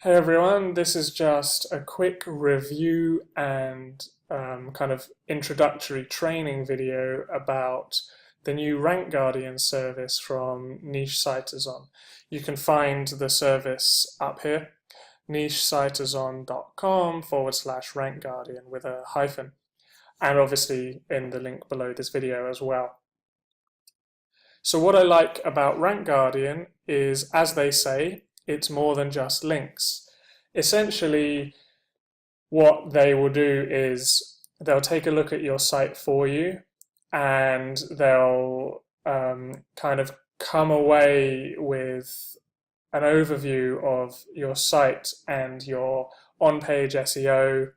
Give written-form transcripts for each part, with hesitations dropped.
Hey everyone, this is just a quick review and kind of introductory training video about the new Rank Guardian service from Niche Cytozon. You can find the service up here, nichecytozon.com/Rank Guardian with a hyphen, and obviously in the link below this video as well. So what I like about Rank Guardian is, as they say, it's more than just links. Essentially, what they will do is they'll take a look at your site for you and they'll kind of come away with an overview of your site and your on-page SEO,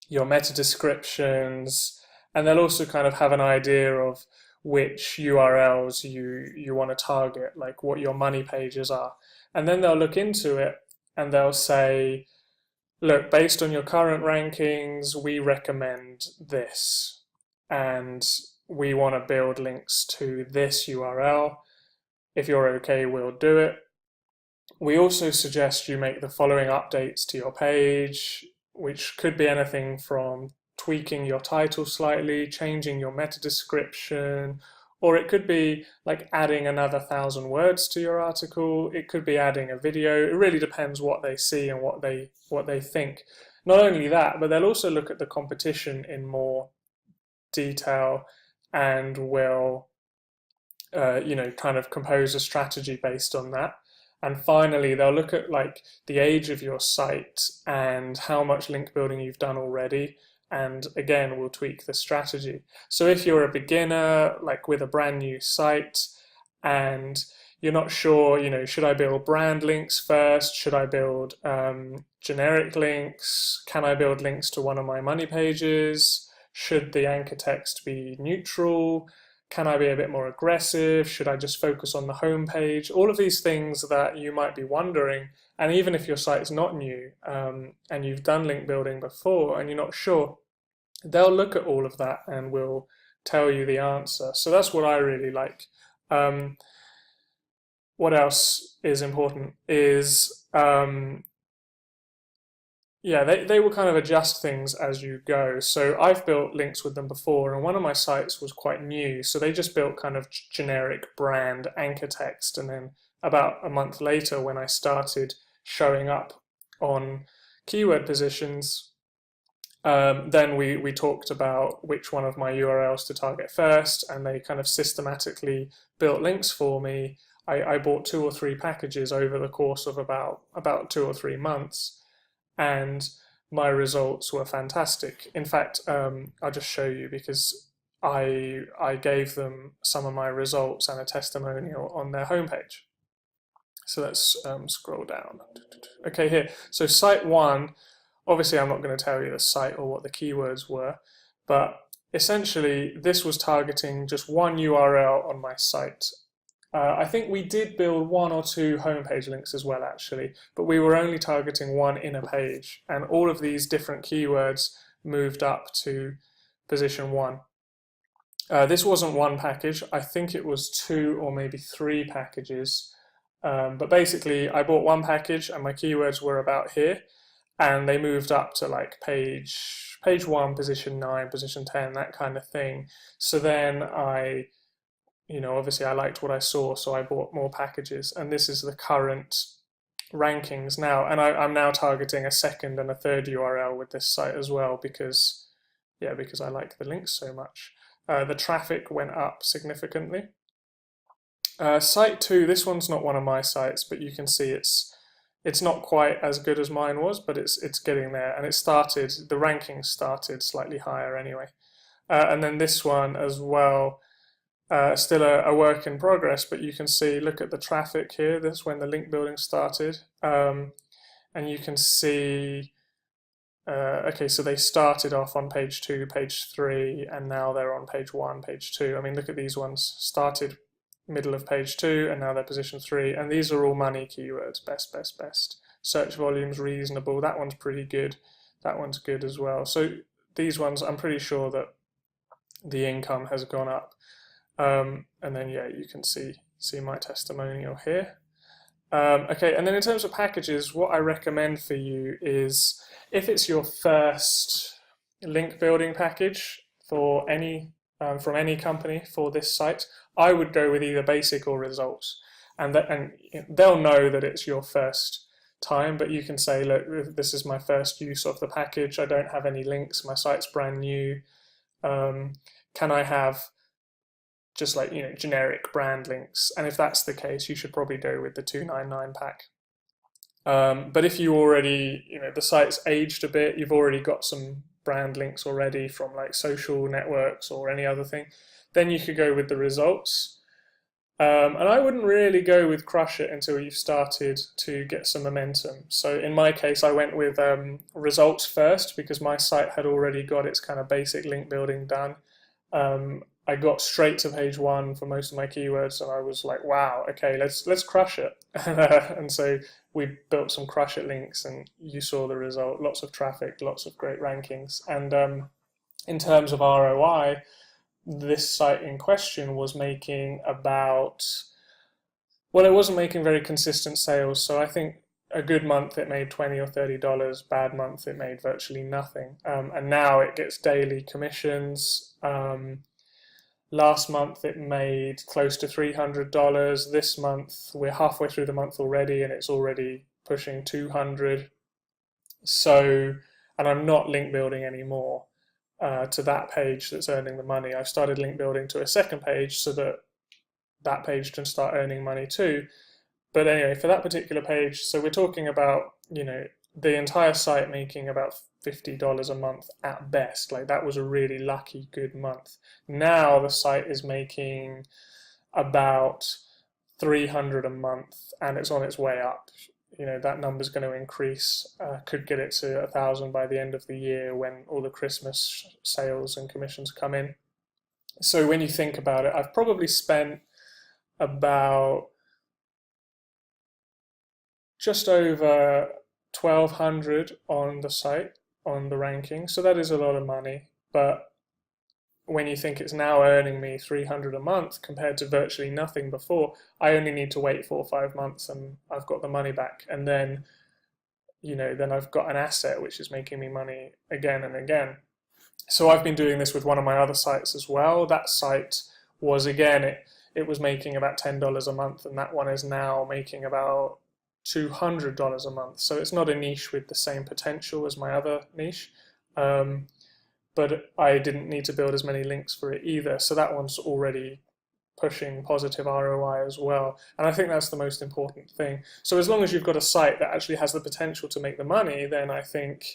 your meta descriptions, and they'll also kind of have an idea of which URLs you want to target, like what your money pages are. And then they'll look into it and they'll say, look, based on your current rankings, we recommend this. And we want to build links to this URL. If you're okay, we'll do it. We also suggest you make the following updates to your page, which could be anything from tweaking your title slightly, changing your meta description, or it could be like adding another 1,000 words to your article. It could be adding a video. It really depends what they see and what they think. Not only that, but they'll also look at the competition in more detail and will, kind of compose a strategy based on that. And finally, they'll look at like the age of your site and how much link building you've done already. And again, we'll tweak the strategy. So if you're a beginner, like with a brand new site, and you're not sure, should I build brand links first? Should I build generic links? Can I build links to one of my money pages? Should the anchor text be neutral? Can I be a bit more aggressive? Should I just focus on the home page? All of these things that you might be wondering, and even if your site is not new and you've done link building before and you're not sure, they'll look at all of that and will tell you the answer. So that's what I really like. What else is important is they will kind of adjust things as you go. So I've built links with them before, and one of my sites was quite new, so they just built kind of generic brand anchor text, and then about a month later, when I started showing up on keyword positions, then we talked about which one of my URLs to target first, and they kind of systematically built links for me. I bought 2 or 3 packages over the course of about 2 or 3 months, and my results were fantastic. In fact, I'll just show you because I gave them some of my results and a testimonial on their homepage. So let's scroll down. Okay, here. So site 1, obviously I'm not going to tell you the site or what the keywords were, but essentially this was targeting just one URL on my site. I think we did build 1 or 2 homepage links as well, actually, but we were only targeting one inner page, and all of these different keywords moved up to position 1. This wasn't one package, I think it was 2 or maybe 3 packages, but basically I bought one package and my keywords were about here, and they moved up to like page 1, position 9, position 10, that kind of thing. So then obviously I liked what I saw, so I bought more packages, and this is the current rankings now. And I'm now targeting a second and a third URL with this site as well because I like the links so much. The traffic went up significantly. Site 2, this one's not one of my sites, but you can see it's not quite as good as mine was, but it's getting there, and the rankings started slightly higher anyway. And then this one as well. Still a work in progress, but you can see, look at the traffic here. This is when the link building started. And you can see, okay, so they started off on page 2, page 3, and now they're on page 1, page 2. I mean, look at these ones. Started middle of page 2, and now they're position 3. And these are all money keywords, best, best, best. Search volume's reasonable. That one's pretty good. That one's good as well. So these ones, I'm pretty sure that the income has gone up. And then you can see my testimonial here. Okay, and then in terms of packages, what I recommend for you is if it's your first link building package for any from any company for this site, I would go with either basic or results, and they'll know that it's your first time. But you can say, look, this is my first use of the package. I don't have any links. My site's brand new. Um, can I have just like generic brand links? And if that's the case, you should probably go with the 299 pack. But if you already, the site's aged a bit, you've already got some brand links already from like social networks or any other thing, then you could go with the results. And I wouldn't really go with Crush It until you've started to get some momentum. So in my case, I went with results first because my site had already got its kind of basic link building done. I got straight to page one for most of my keywords, and I was like, "Wow, okay, let's crush it." And so we built some Crush It links, and you saw the result: lots of traffic, lots of great rankings. And in terms of ROI, this site in question was making about, well, it wasn't making very consistent sales. So I think a good month it made $20 or $30. Bad month it made virtually nothing. And now it gets daily commissions. Last month it made close to $300. This month we're halfway through the month already and it's already pushing 200. So, and I'm not link building anymore to that page that's earning the money. I've started link building to a second page so that that page can start earning money too. But anyway, for that particular page, so we're talking about, the entire site making about $50 a month at best. Like that was a really lucky good month. Now the site is making about 300 a month and it's on its way up. That number's going to increase. Could get it to 1,000 by the end of the year when all the Christmas sales and commissions come in. So when you think about it, I've probably spent about just over 1,200 on the site, on the ranking. So that is a lot of money. But when you think it's now earning me 300 a month compared to virtually nothing before, I only need to wait 4 or 5 months and I've got the money back. And then, then I've got an asset which is making me money again and again. So I've been doing this with one of my other sites as well. That site was, again, it was making about $10 a month, and that one is now making about $200 a month. So it's not a niche with the same potential as my other niche. But I didn't need to build as many links for it either. So that one's already pushing positive ROI as well. And I think that's the most important thing. So as long as you've got a site that actually has the potential to make the money, then I think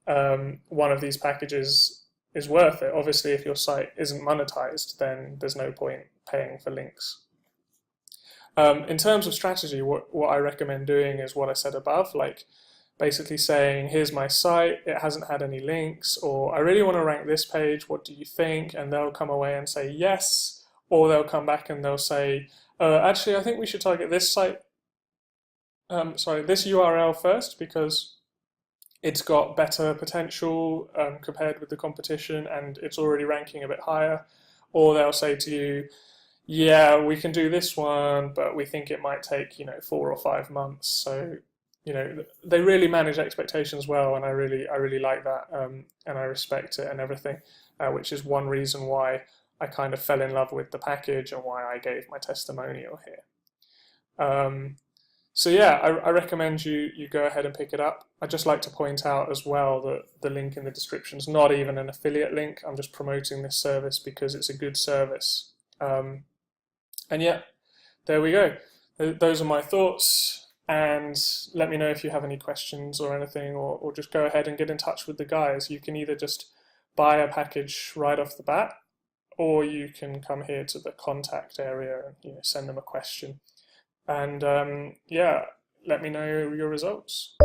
one of these packages is worth it. Obviously, if your site isn't monetized, then there's no point paying for links. In terms of strategy, what I recommend doing is what I said above, like basically saying, here's my site, it hasn't had any links, or I really want to rank this page, what do you think? And they'll come away and say yes, or they'll come back and they'll say, actually, I think we should target this site, this URL first, because it's got better potential compared with the competition and it's already ranking a bit higher. Or they'll say to you, yeah, we can do this one, but we think it might take, 4 or 5 months. So, they really manage expectations well, and I really like that, and I respect it and everything, which is one reason why I kind of fell in love with the package and why I gave my testimonial here. So yeah, I recommend you go ahead and pick it up. I'd just like to point out as well that the link in the description is not even an affiliate link. I'm just promoting this service because it's a good service. And yeah, there we go. Those are my thoughts. And let me know if you have any questions or anything, or just go ahead and get in touch with the guys. You can either just buy a package right off the bat, or you can come here to the contact area and send them a question. And yeah, let me know your results.